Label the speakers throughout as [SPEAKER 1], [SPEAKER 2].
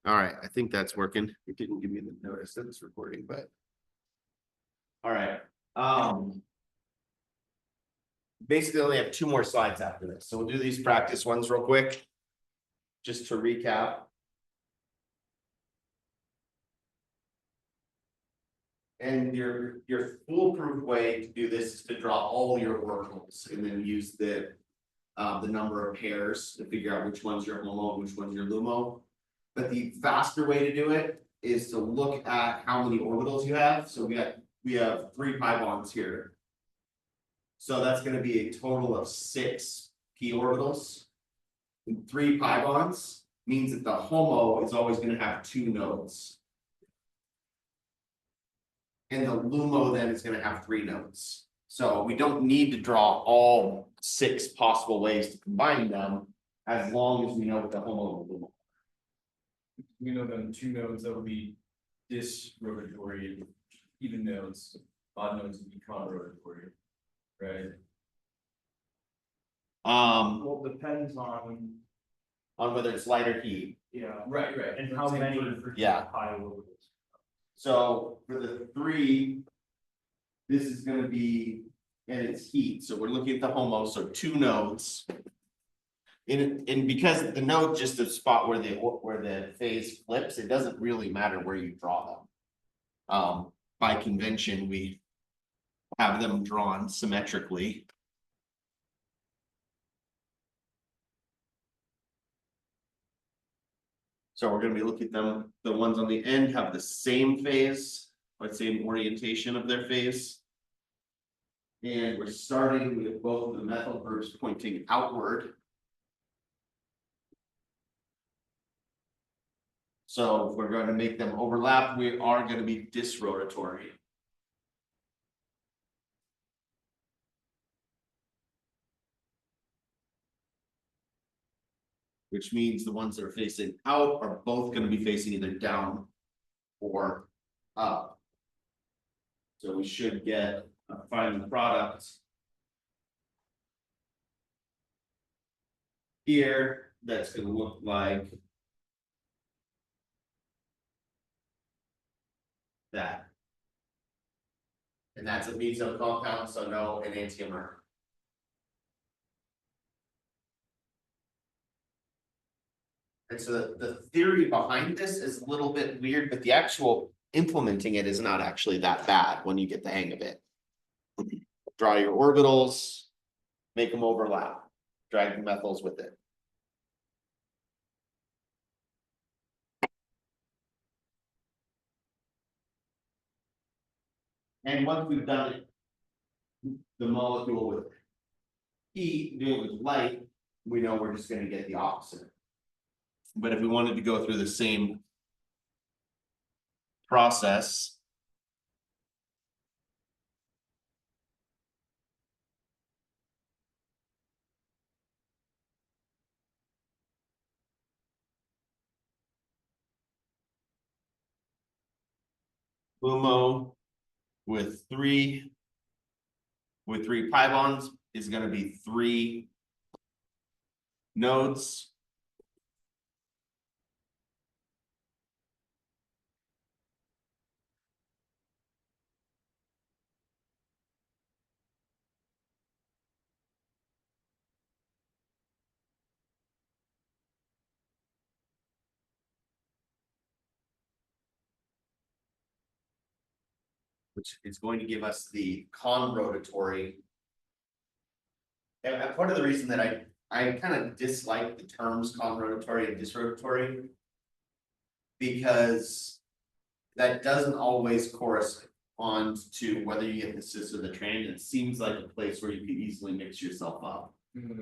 [SPEAKER 1] All right, I think that's working. It didn't give me the notice that it's recording, but. All right. Basically, I only have 2 more slides after this, so we'll do these practice ones real quick. Just to recap. And your foolproof way to do this is to draw all your orbitals and then use the number of pairs to figure out which one's your HOMO, which one's your LUMO. But the faster way to do it is to look at how many orbitals you have. So we have 3 pi bonds here. So that's going to be a total of 6 p orbitals. And 3 pi bonds means that the HOMO is always going to have 2 nodes. And the LUMO then is going to have 3 nodes. So we don't need to draw all 6 possible ways to combine them, as long as we know what the HOMO and LUMO are.
[SPEAKER 2] We know them 2 nodes that will be disrotatory, even nodes, odd nodes would be conrotatory, right?
[SPEAKER 3] Well, it depends on,
[SPEAKER 1] whether it's light or heat.
[SPEAKER 3] yeah,
[SPEAKER 2] Right.
[SPEAKER 3] and how many
[SPEAKER 1] Yeah.
[SPEAKER 3] pi orbitals.
[SPEAKER 1] So for the 3, this is going to be, and it's heat. So we're looking at the HOMO, so 2 nodes. And because the node just a spot where the phase flips, it doesn't really matter where you draw them. By convention, we have them drawn symmetrically. So we're going to be looking at them. The ones on the end have the same phase, or same orientation of their phase. And we're starting with both of the methyl groups pointing outward. So if we're going to make them overlap, we are going to be disrotatory. Which means the ones that are facing out are both going to be facing either down or up. So we should get a final product here that's going to look like that. And that's a methyl compound, so no enantiomer. And so the theory behind this is a little bit weird, but the actual implementing it is not actually that bad when you get the hang of it. Draw your orbitals, make them overlap, drag the methyls with it. And once we've done it, the molecule with heat, doing it with light, we know we're just going to get the opposite. But if we wanted to go through the same process, LUMO with 3 pi bonds is going to be 3 nodes. Which is going to give us the conrotatory. And part of the reason that I kind of dislike the terms conrotatory and disrotatory, because that doesn't always correspond to whether you get the cis or the trans. It seems like a place where you can easily mix yourself up.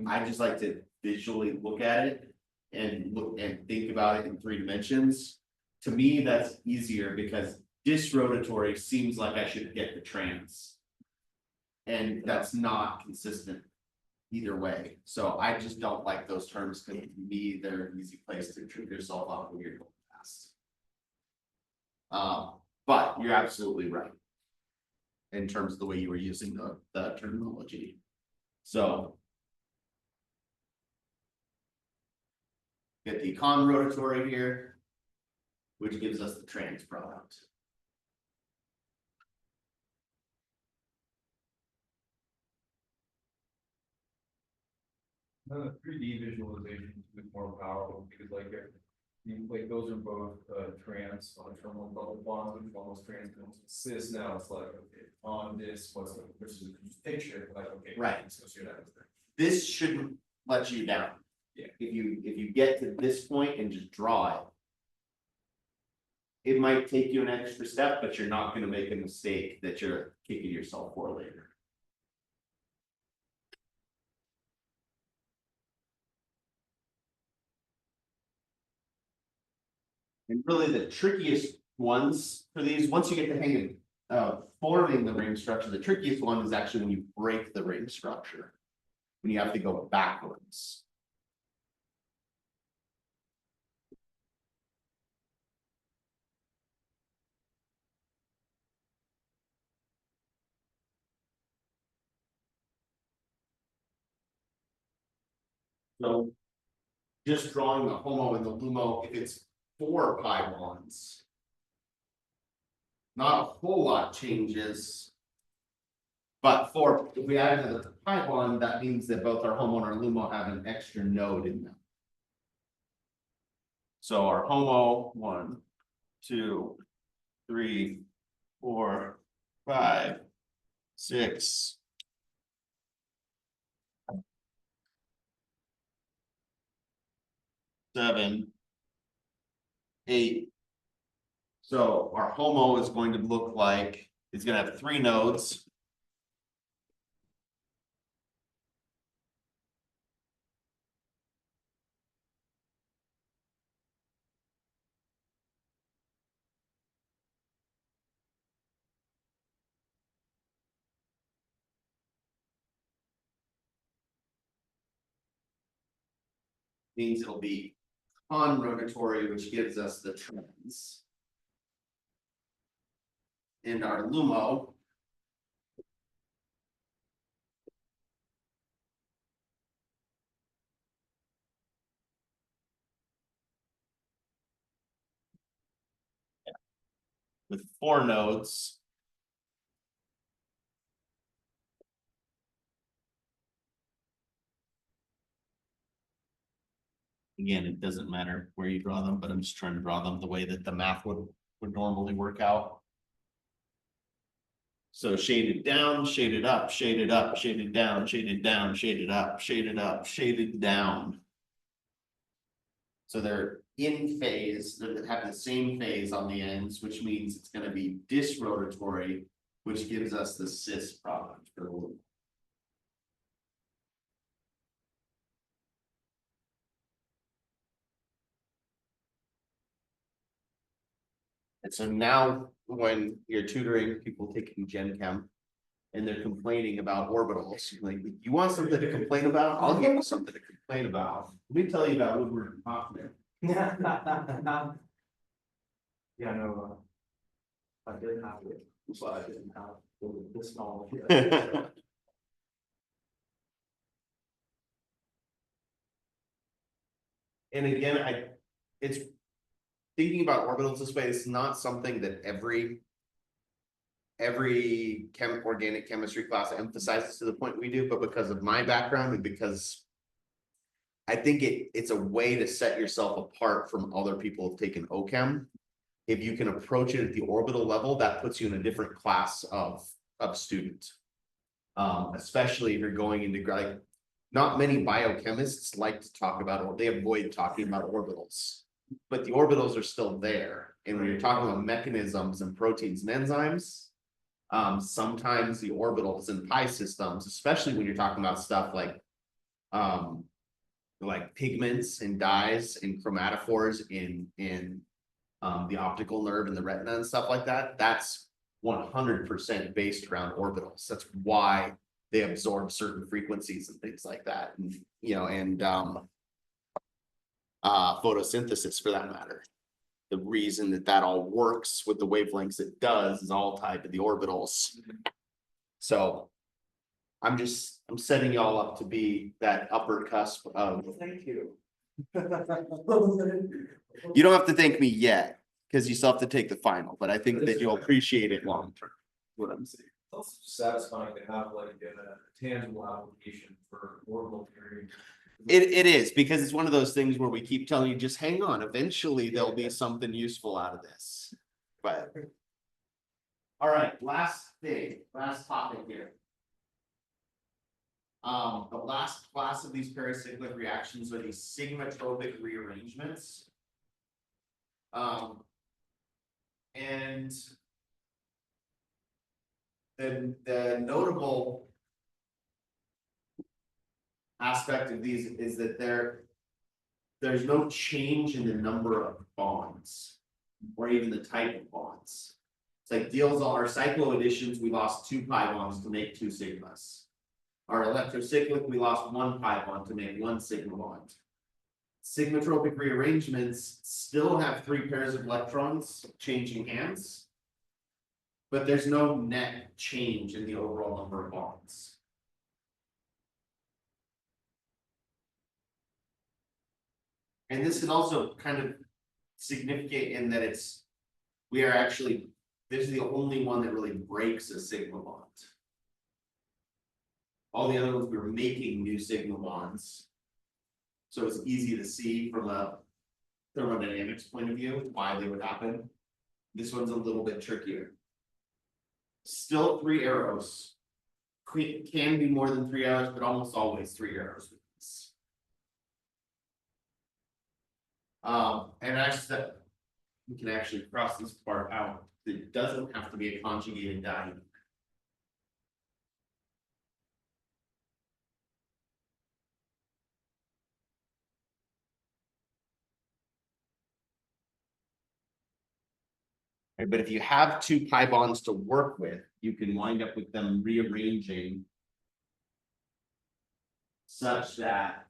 [SPEAKER 1] I just like to visually look at it and look and think about it in 3 dimensions. To me, that's easier because disrotatory seems like I should get the trans. And that's not consistent either way. So I just don't like those terms because to me, they're an easy place to trip yourself up when you're going fast. But you're absolutely right in terms of the way you were using the terminology. So get the conrotatory here. which gives us the trans product.
[SPEAKER 2] The 3D visualization is more powerful because like, like those are both trans on terminal double bonds, which almost trans cis. Now it's like, okay, on this, what's the, versus a picture, like, okay.
[SPEAKER 1] Right.
[SPEAKER 2] Let's go see what happens there.
[SPEAKER 1] This shouldn't let you down.
[SPEAKER 2] Yeah.
[SPEAKER 1] If you get to this point and just draw it. It might take you an extra step, but you're not gonna make a mistake that you're kicking yourself for later. And really the trickiest ones for these, once you get the hang of forming the ring structure, the trickiest one is actually when you break the ring structure. When you have to go backwards. So just drawing the HOMO and the LUMO, if it's 4 pi bonds. Not a whole lot changes. But if we add another pi bond, that means that both our HOMO and our LUMO have an extra node in them. So our HOMO 1, 2, 3, 4, 5, 6. 7, 8. So our HOMO is going to look like, it's gonna have 3 nodes. Means it'll be conrotatory, which gives us the trans. And our LUMO. With 4 nodes. Again, it doesn't matter where you draw them, but I'm just trying to draw them the way that the math would normally work out. So shaded down, shaded up, shaded up, shaded down, shaded down, shaded up, shaded up, shaded down. So they're in phase, they have the same phase on the ends, which means it's going to be disrotatory, which gives us the cis product for the loop. And so now when you're tutoring people taking Gen Chem and they're complaining about orbitals, like, you want something to complain about? I'll give you something to complain about. Let me tell you about Woodward and Hoffman.
[SPEAKER 3] Yeah, no. I did have it, but I didn't have this knowledge.
[SPEAKER 1] And again, it's thinking about orbitals this way, it's not something that every organic chemistry class emphasizes to the point we do, but because of my background and because I think it's a way to set yourself apart from other people who've taken OChem. If you can approach it at the orbital level, that puts you in a different class of student. Especially if you're going into like, not many biochemists like to talk about, or they avoid talking about orbitals, but the orbitals are still there. And when you're talking about mechanisms and proteins and enzymes, sometimes the orbitals in pi systems, especially when you're talking about stuff like pigments and dyes and chromatophores in the optical nerve and the retina and stuff like that, that's 100% based around orbitals. That's why they absorb certain frequencies and things like that, and photosynthesis for that matter. The reason that all works with the wavelengths it does is all tied to the orbitals. So I'm setting y'all up to be that upper cusp of.
[SPEAKER 3] Thank you.
[SPEAKER 1] You don't have to thank me yet. Because you still have to take the final, but I think that you'll appreciate it long term, what I'm saying.
[SPEAKER 2] It's also satisfying to have like a tangible application for orbital theory.
[SPEAKER 1] It is, because it's one of those things where we keep telling you, just hang on, eventually there'll be something useful out of this, but. All right, last topic here. The last class of these pericyclic reactions are these sigmatropic rearrangements. And then the notable aspect of these is that there's no change in the number of bonds or even the type of bonds. It's like deals on our cyclo additions, we lost 2 pi bonds to make 2 sigmas. Our electrocyclic, we lost 1 pi bond to make 1 sigma bond. Sigmatropic rearrangements still have 3 pairs of electrons changing hands, but there's no net change in the overall number of bonds. And this is also kind of significant in that this is the only one that really breaks a sigma bond. All the other ones we were making new sigma bonds. So it's easy to see from a thermodynamics point of view why they would happen. This one's a little bit trickier. Still 3 arrows. Can be more than 3 arrows, but almost always 3 arrows with this. And actually, we can actually cross this part out. It doesn't have to be a conjugated diene. Right, but if you have 2 pi bonds to work with, you can wind up with them rearranging such that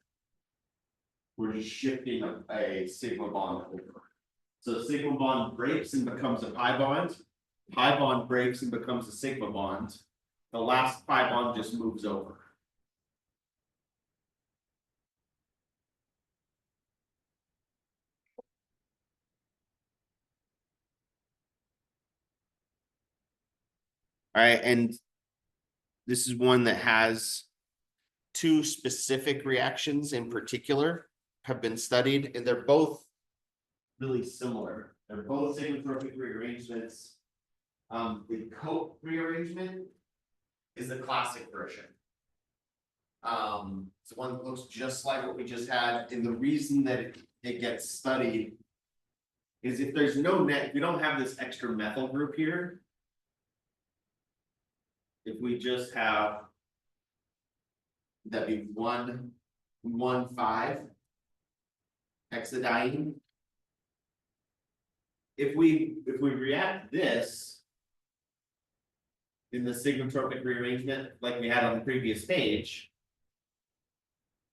[SPEAKER 1] we're just shifting a sigma bond over. So sigma bond breaks and becomes a pi bond breaks and becomes a sigma bond. The last pi bond just moves over. All right, and this is one that has 2 specific reactions in particular have been studied, and they're both really similar. They're both sigmatropic rearrangements. The coat rearrangement is the classic version. It's one that looks just like what we just had, and the reason that it gets studied is if there's no net, if we don't have this extra methyl group here, if we just have that'd be 1,1,5 hexadiene. If we react this in the sigmatropic rearrangement like we had on the previous page,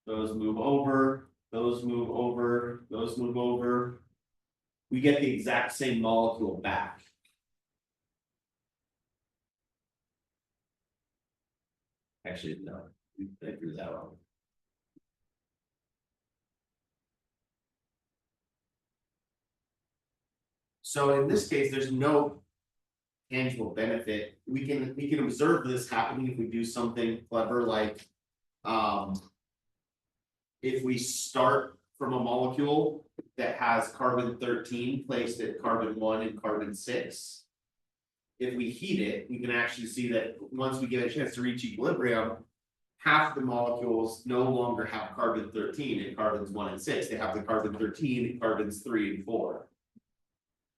[SPEAKER 1] those move over, those move over, those move over, we get the exact same molecule back. Actually, no, I drew that wrong. So in this case, there's no tangible benefit. We can observe this happening if we do something clever like if we start from a molecule that has carbon 13 placed at carbon 1 and carbon 6. If we heat it, we can actually see that once we get a chance to reach equilibrium, half the molecules no longer have carbon 13 at carbons 1 and 6. They have the carbon 13 at carbons 3 and 4.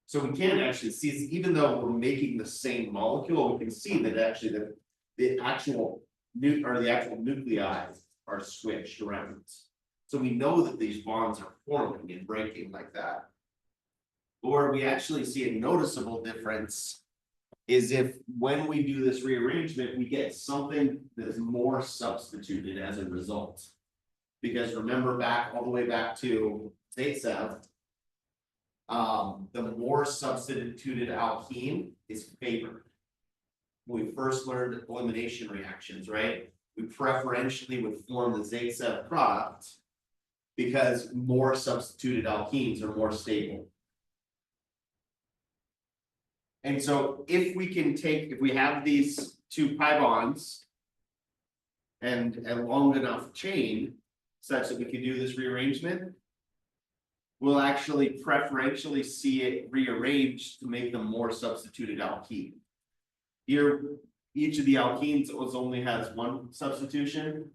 [SPEAKER 1] So we can actually see, even though we're making the same molecule, we can see that actually the actual nuclei are switched around. So we know that these bonds are forming and breaking like that. Or we actually see a noticeable difference is if when we do this rearrangement, we get something that is more substituted as a result. Because remember all the way back to Zaitsev, the more substituted alkene is favored. When we first learned elimination reactions, right? We preferentially would form the Zaitsev product because more substituted alkenes are more stable. And so if we can take, if we have these two pi bonds. And a long enough chain such that we can do this rearrangement. We'll actually preferentially see it rearranged to make them more substituted alkene. Here, each of the alkenes only has one substitution.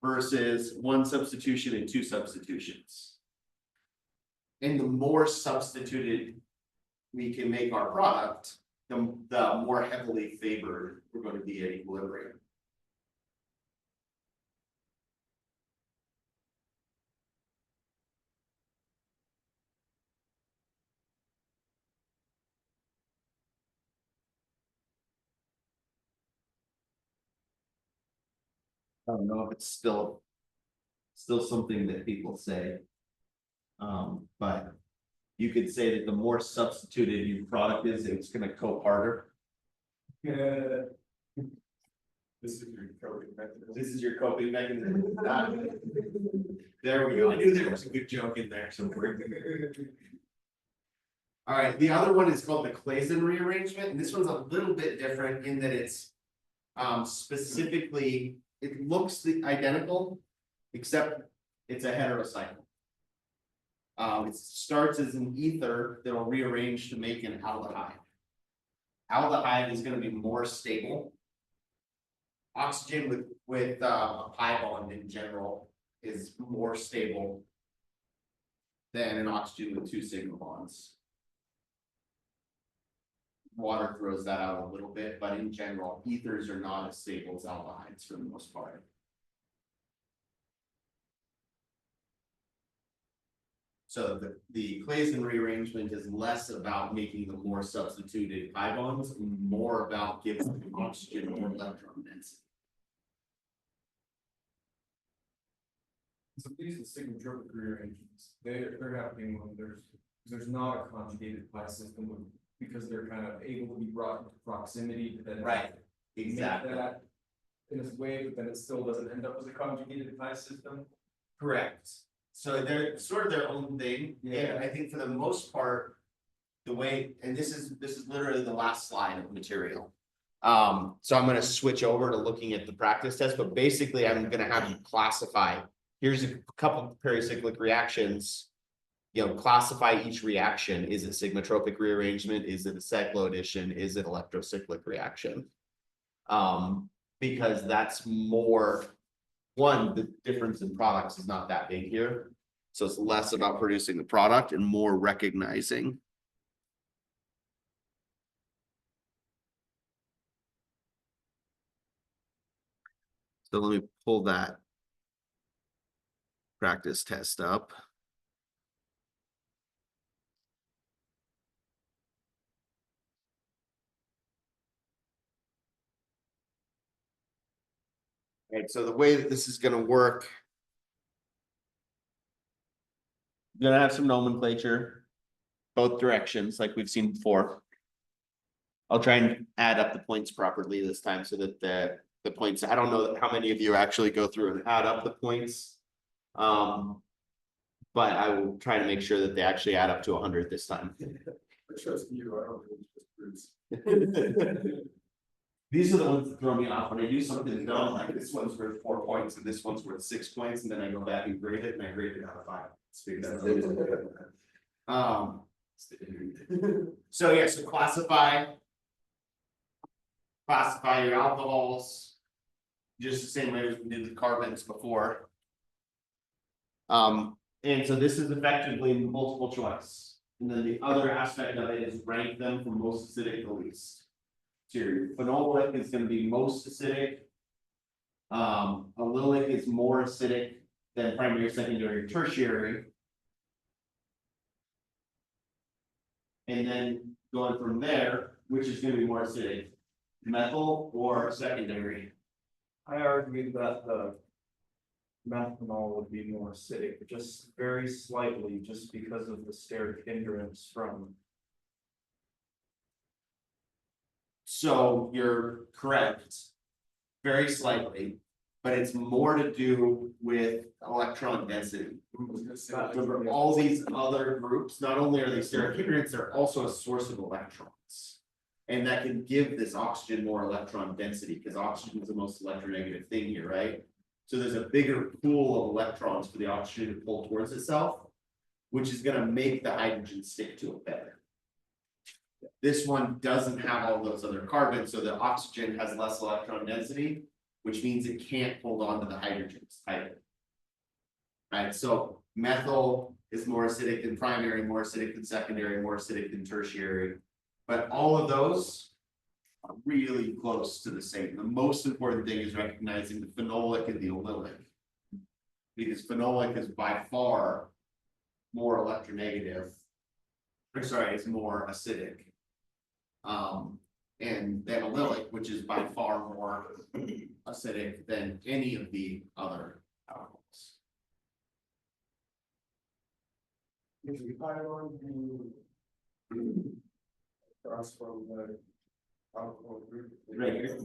[SPEAKER 1] Versus one substitution and two substitutions. And the more substituted we can make our product, the more heavily favored we're going to be at equilibrium. I don't know if it's still something that people say. But you could say that the more substituted your product is, it's gonna coat harder.
[SPEAKER 2] Yeah. This is your coping mechanism.
[SPEAKER 1] This is your coping mechanism. There we go. I knew there was a good joke in there somewhere. All right, the other one is called the Claisen rearrangement, and this one's a little bit different in that it's specifically, it looks identical, except it's a heterocycle. It starts as an ether that'll rearrange to make an aldehyde. Aldehyde is going to be more stable. Oxygen with a pi bond in general is more stable than an oxygen with two sigma bonds. Water throws that out a little bit, but in general, ethers are not as stable as aldehydes for the most part. So the Claisen rearrangement is less about making the more substituted pi bonds, more about giving the oxygen more electron density.
[SPEAKER 2] So these are sigmatropic rearrangements. They're happening when there's not a conjugated pi system because they're kind of able to be brought into proximity to then
[SPEAKER 1] Right,
[SPEAKER 2] make
[SPEAKER 1] exactly.
[SPEAKER 2] that in its way, but then it still doesn't end up as a conjugated pi system.
[SPEAKER 1] Correct. So they're sort of their own thing.
[SPEAKER 2] Yeah.
[SPEAKER 1] And I think for the most part, the way, and this is literally the last slide of material. So I'm going to switch over to looking at the practice test, but basically I'm going to have you classify. Here's a couple pericyclic reactions. You know, classify each reaction. Is it sigmatropic rearrangement? Is it a cycloaddition? Is it electrocyclic reaction? Because that's more. One, the difference in products is not that big here. So it's less about producing the product and more recognizing. So let me pull that practice test up. Right, so the way that this is going to work, you're going to have some nomenclature, both directions, like we've seen before. I'll try and add up the points properly this time so that the points, I don't know how many of you actually go through and add up the points. But I will try to make sure that they actually add up to 100 this time.
[SPEAKER 2] I trust you. I don't think it's Bruce.
[SPEAKER 1] These are the ones that throw me off when I do something dumb, like this one's worth 4 points and this one's worth 6 points, and then I go back and grade it and I grade it out of 5. So yeah, so classify your alcohols, just the same way as we did the carbons before. And so this is effectively multiple choice. And then the other aspect of it is rank them from most acidic to least. So your phenolic is going to be most acidic. Allylic is more acidic than primary, secondary, tertiary. And then going from there, which is going to be more acidic, methyl or secondary?
[SPEAKER 3] I argued that the methanol would be more acidic, just very slightly, just because of the steric hindrance from.
[SPEAKER 1] So you're correct, very slightly. But it's more to do with electron density. Remember, all these other groups, not only are they steric hindrance, they're also a source of electrons. And that can give this oxygen more electron density, because oxygen is the most electronegative thing here, right? So there's a bigger pool of electrons for the oxygen to pull towards itself, which is gonna make the hydrogen stick to it better. This one doesn't have all those other carbons, so the oxygen has less electron density, which means it can't hold on to the hydrogens tighter. Right, so methyl is more acidic than primary, more acidic than secondary, more acidic than tertiary. But all of those are really close to the same. The most important thing is recognizing the phenolic and the allylic. Because phenolic is by far more electronegative. Or sorry, it's more acidic. And then allylic, which is by far more acidic than any of the other alcohols.
[SPEAKER 4] If you want to cross from the alcohol group.
[SPEAKER 1] Right here.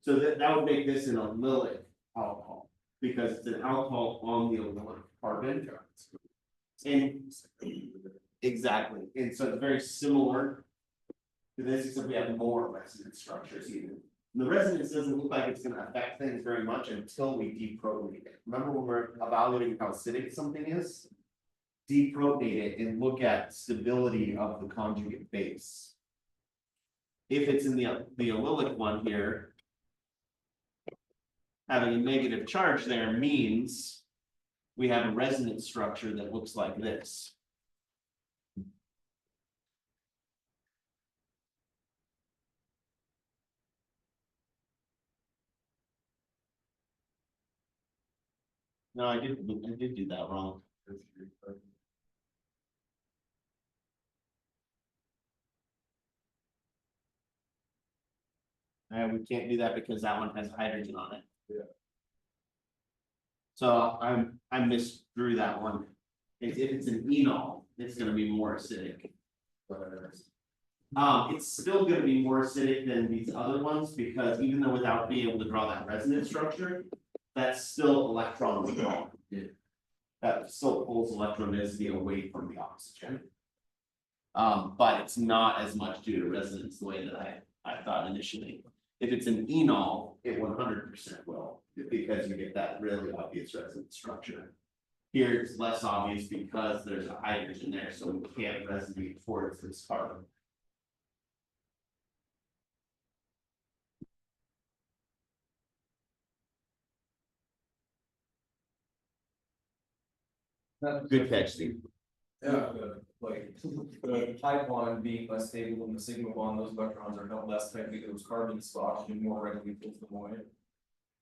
[SPEAKER 1] So that would make this an allylic alcohol, because it's an alcohol on the allylic carbon. And exactly, and so it's very similar to this, except we have more resonance structures even. And the resonance doesn't look like it's gonna affect things very much until we deprotonate it. Remember when we're evaluating how acidic something is? Deprotonate it and look at stability of the conjugate base. If it's in the allylic one here, having a negative charge there means we have a resonance structure that looks like this. No, I did do that wrong. We can't do that because that one has hydrogen on it.
[SPEAKER 4] Yeah.
[SPEAKER 1] So I misdrew that one. If it's an enol, it's gonna be more acidic. It's still gonna be more acidic than these other ones, because even though without being able to draw that resonance structure, that's still electron withdrawal. That still pulls electron density away from the oxygen. But it's not as much due to resonance the way that I thought initially. If it's an enol, it 100% will, because you get that really obvious resonance structure. Here it's less obvious because there's a hydrogen there, so we can't resonate towards this carbon. Good catch, Steve.
[SPEAKER 2] Yeah, like the pi bond being less stable than the sigma bond, those electrons are held less tightly to those carbons, so oxygen more readily pulls them away.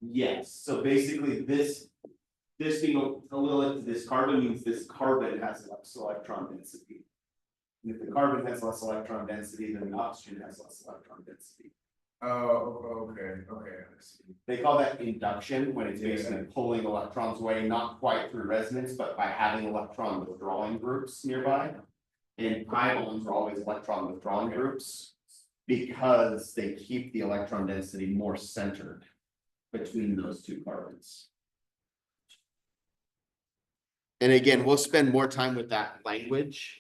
[SPEAKER 1] Yes, so basically this being allylic to this carbon means this carbon has less electron density. And if the carbon has less electron density, then the oxygen has less electron density.
[SPEAKER 2] Oh, okay, I see.
[SPEAKER 1] They call that induction, when it's basically pulling electrons away, not quite through resonance, but by having electron withdrawing groups nearby. And pi bonds are always electron withdrawing groups, because they keep the electron density more centered between those two carbons. And again, we'll spend more time with that language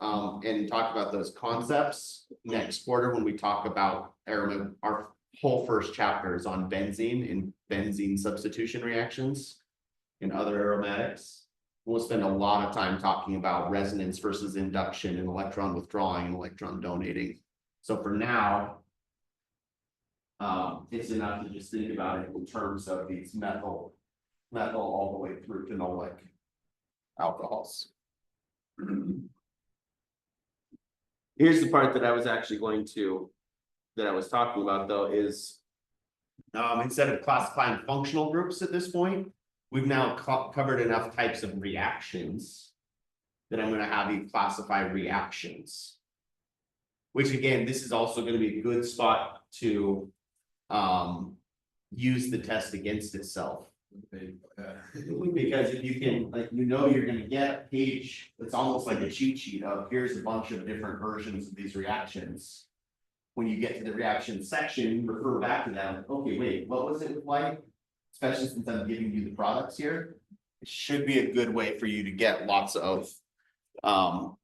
[SPEAKER 1] and talk about those concepts next quarter when we talk about our whole first chapter is on benzene and benzene substitution reactions and other aromatics. We'll spend a lot of time talking about resonance versus induction and electron withdrawing and electron donating. So for now, it's enough to just think about it in terms of these methyl all the way through phenolic alcohols. Here's the part that I was actually that I was talking about though is instead of classifying functional groups at this point, we've now covered enough types of reactions that I'm going to have you classify reactions. Which again, this is also going to be a good spot to use the test against itself. Because if you can, like, you're gonna get a page that's almost like a cheat sheet of here's a bunch of different versions of these reactions. When you get to the reaction section, refer back to that, okay, wait, what was it like? especially since I'm giving you the products here, it should be a good way for you to get lots of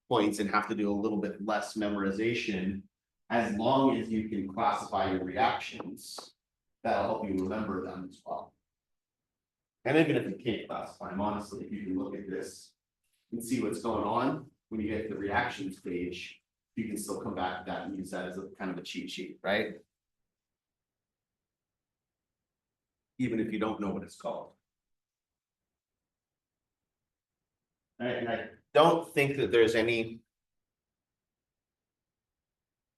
[SPEAKER 1] points and have to do a little bit less memorization. As long as you can classify your reactions, that'll help you remember them as well. And even if you can't classify them, honestly, if you can look at this and see what's going on, when you get to the reactions page, you can still come back to that and use that as a kind of a cheat sheet, right? Even if you don't know what it's called. Alright, and I don't think that there's any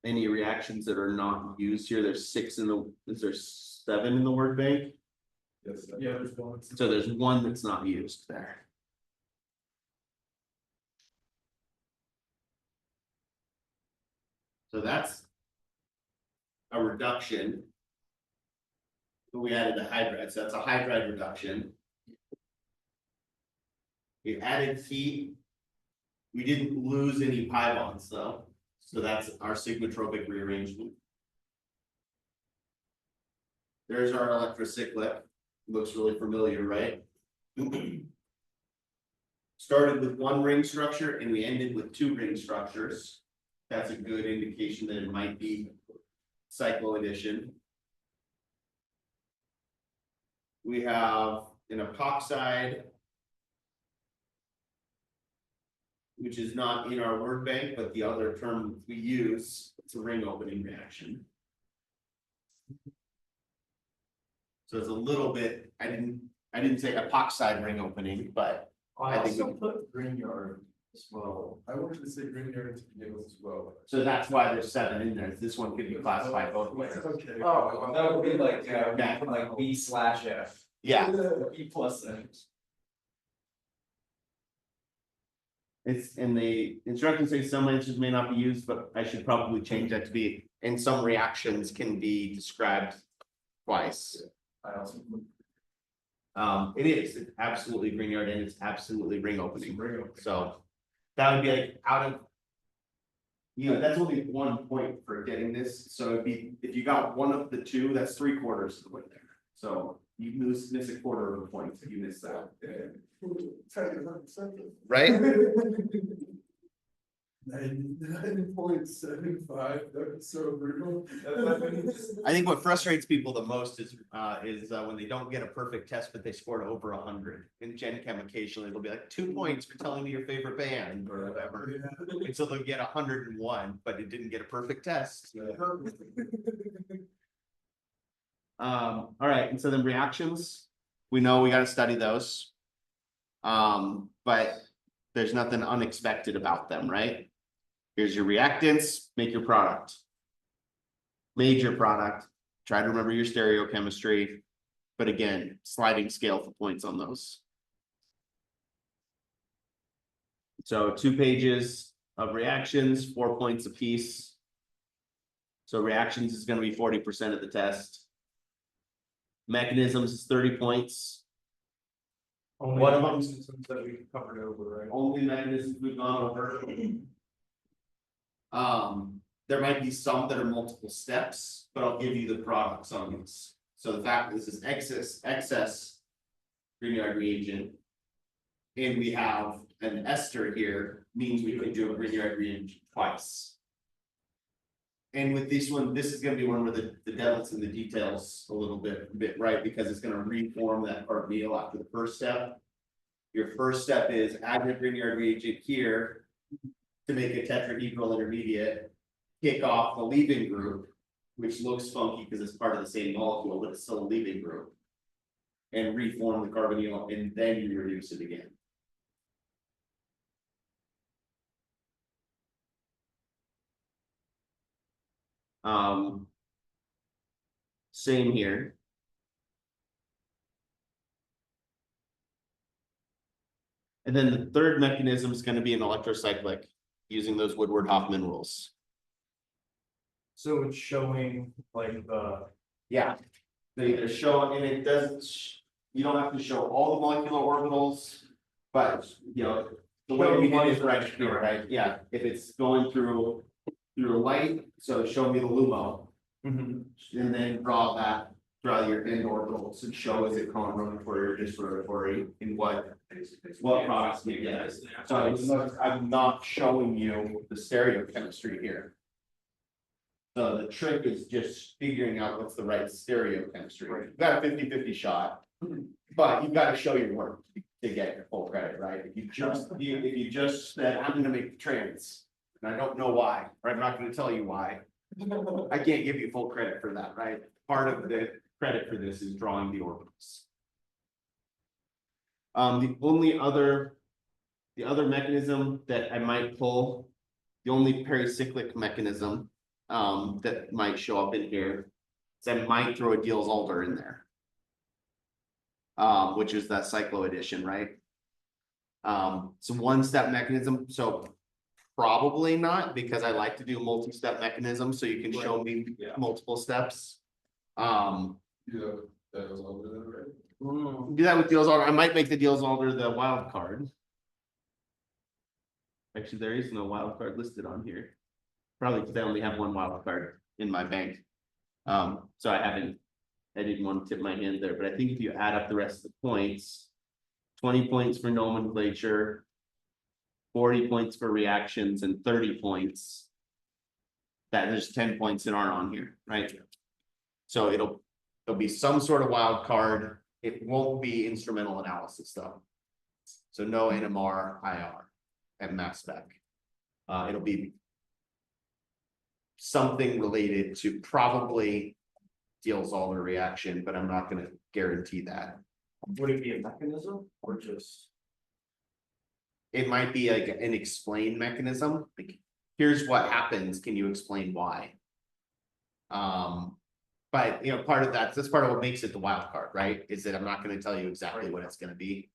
[SPEAKER 1] reactions that are not used here. There's 6 in the, is there 7 in the word bank?
[SPEAKER 2] Yes, yeah, there's one.
[SPEAKER 1] So there's one that's not used there. So that's a reduction. We added the hydride, so that's a hydride reduction. We added heat. We didn't lose any pi bonds though, so that's our sigmatropic rearrangement. There's our electrocyclic. Looks really familiar, right? Started with 1 ring structure and we ended with 2 ring structures. That's a good indication that it might be cycloaddition. We have an epoxide, which is not in our word bank, but the other term we use, it's a ring opening reaction. So it's a little bit, I didn't say epoxide ring opening, but
[SPEAKER 3] I
[SPEAKER 1] think
[SPEAKER 3] also put Greenyard as well.
[SPEAKER 4] I wanted to say Greenyard to begin with as well.
[SPEAKER 1] so that's why there's 7 in there. This one could be classified both ways.
[SPEAKER 4] Okay.
[SPEAKER 2] Oh, that would be like,
[SPEAKER 1] Yeah.
[SPEAKER 2] like B/F.
[SPEAKER 1] Yeah,
[SPEAKER 2] B plus then.
[SPEAKER 1] it's in the instructions say some answers may not be used, but I should probably change that to be, and some reactions can be described twice.
[SPEAKER 2] I also.
[SPEAKER 1] It is, it's absolutely Greenyard and it's absolutely ring opening.
[SPEAKER 2] Ring opening.
[SPEAKER 1] So that would be like out of. You know, that's only 1 point for getting this, so it'd be, if you got one of the 2, that's 3/4 of the way there. So you miss 1/4 of a point if you miss that. Right?
[SPEAKER 4] 9.75, that's so brutal.
[SPEAKER 1] I think what frustrates people the most is when they don't get a perfect test, but they scored over 100. In Gen Chem, occasionally it'll be like 2 points for telling me your favorite band or whatever. And so they'll get 101, but it didn't get a perfect test. All right, and so then reactions, we know we got to study those. But there's nothing unexpected about them, right? Here's your reactants, make your product. Major product, try to remember your stereochemistry, but again, sliding scale for points on those. So 2 pages of reactions, 4 points apiece. So reactions is going to be 40% of the test. Mechanisms is 30 points.
[SPEAKER 3] Only
[SPEAKER 1] What
[SPEAKER 3] the
[SPEAKER 1] about-
[SPEAKER 3] mechanisms that we covered over, right?
[SPEAKER 1] Only mechanisms we've gone over. There might be some that are multiple steps, but I'll give you the products on these. So the fact that this is excess Greenyard reagent. And we have an ester here, means we can do a Greenyard reagent twice. And with this one, this is gonna be one where the devil's in the details a little bit, right? Because it's gonna reform that carbonyl after the first step. Your first step is add your Greenyard reagent here to make a tetrahedral intermediate, kick off the leaving group, which looks funky because it's part of the same molecule, but it's still a leaving group. And reform the carbonyl, and then you reduce it again. Same here. And then the third mechanism is going to be an electrocyclic using those Woodward-Hoffman rules.
[SPEAKER 3] So it's showing like the,
[SPEAKER 1] Yeah. They either show, and it doesn't, you don't have to show all the molecular orbitals, but you know, the way we did it right here, right? Yeah, if it's going through light, so show me the LUMO. And then draw that draw your end orbitals and show is it congruent or disrotatory in what products we get. So I'm not showing you the stereochemistry here. So the trick is just figuring out what's the right stereochemistry. You've got a 50-50 shot, but you've got to show your work to get your full credit, right? If you just said, I'm gonna make the trans, and I don't know why, or I'm not gonna tell you why. I can't give you full credit for that, right? Part of the credit for this is drawing the orbitals. The other mechanism that I might pull, the only pericyclic mechanism that might show up in here is I might throw a Diels-Alder in there. Which is that cyclo addition, right? So one-step mechanism, so probably not, because I like to do multi-step mechanism, so you can show me multiple steps.
[SPEAKER 4] Yeah, that was all right.
[SPEAKER 1] Do that with Diels-Alder. I might make the Diels-Alder the wild card. Actually, there is no wild card listed on here. Probably because I only have one wild card in my bank. So I didn't want to tip my hand there, but I think if you add up the rest of the points, 20 points for nomenclature, 40 points for reactions, and 30 points. That there's 10 points that aren't on here, right? So there'll be some sort of wild card. It won't be instrumental analysis though. So no NMR, IR at mass spec. It'll be something related to probably Diels-Alder reaction, but I'm not going to guarantee that.
[SPEAKER 3] Would it be a mechanism or just?
[SPEAKER 1] It might be like an explain mechanism. Like, here's what happens. Can you explain why? But you know, part of that's part of what makes it the wild card, right? Is that I'm not going to tell you exactly what it's going to be.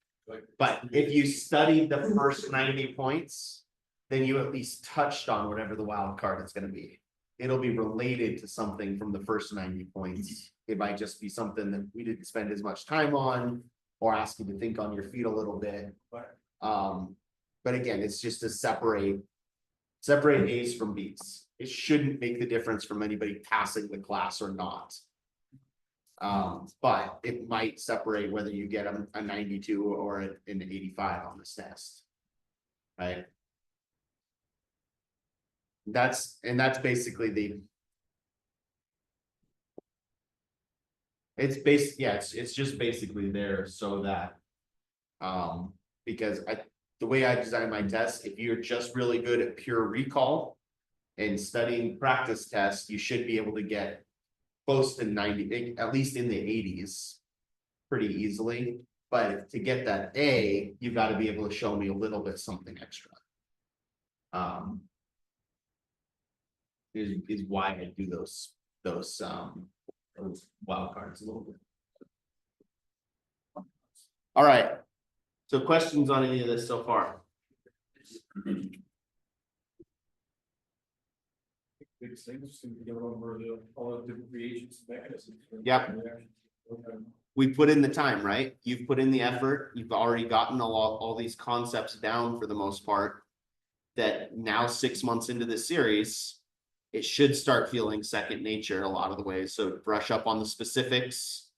[SPEAKER 1] But if you studied the first 90 points, then you at least touched on whatever the wild card is going to be. It'll be related to something from the first 90 points. It might just be something that we didn't spend as much time on, or ask you to think on your feet a little bit. But again, it's just to separate A's from B's. It shouldn't make the difference from anybody passing the class or not. But it might separate whether you get a 92 or an 85 on this test, right? That's basically it's just basically there so that because the way I design my tests, if you're just really good at pure recall and studying practice tests, you should be able to get close to 90, at least in the 80s, pretty easily. But to get that A, you've got to be able to show me a little bit something extra. Is why I do those wild cards a little bit. All right. So questions on any of this so far?
[SPEAKER 2] Biggest thing is to get over all the different reagents and mechanisms.
[SPEAKER 1] Yep. We put in the time, right? You've put in the effort. You've already gotten all these concepts down for the most part. That now 6 months into the series, it should start feeling second nature a lot of the ways. So brush up on the specifics,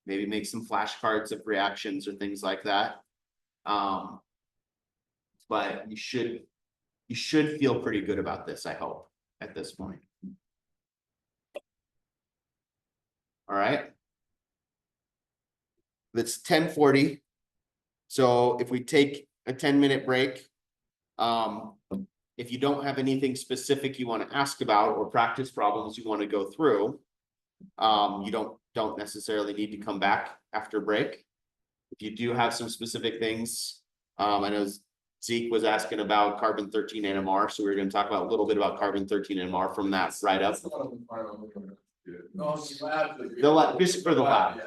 [SPEAKER 1] maybe make some flashcards of reactions or things like that. But you should feel pretty good about this, I hope, at this point. All right. It's 10:40. So if we take a 10-minute break, if you don't have anything specific you want to ask about or practice problems you want to go through, you don't necessarily need to come back after break. If you do have some specific things, I know Zeke was asking about carbon-13 NMR, so we're going to talk about a little bit about carbon-13 NMR from that right up. The lab, just for the lab.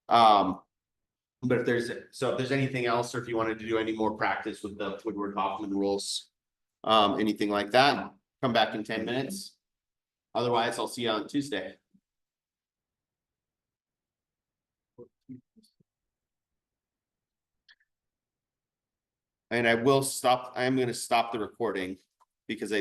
[SPEAKER 1] But if there's anything else, or if you wanted to do any more practice with the Woodward-Hoffman rules, anything like that, come back in 10 minutes. Otherwise, I'll see you on Tuesday. And I am going to stop the recording because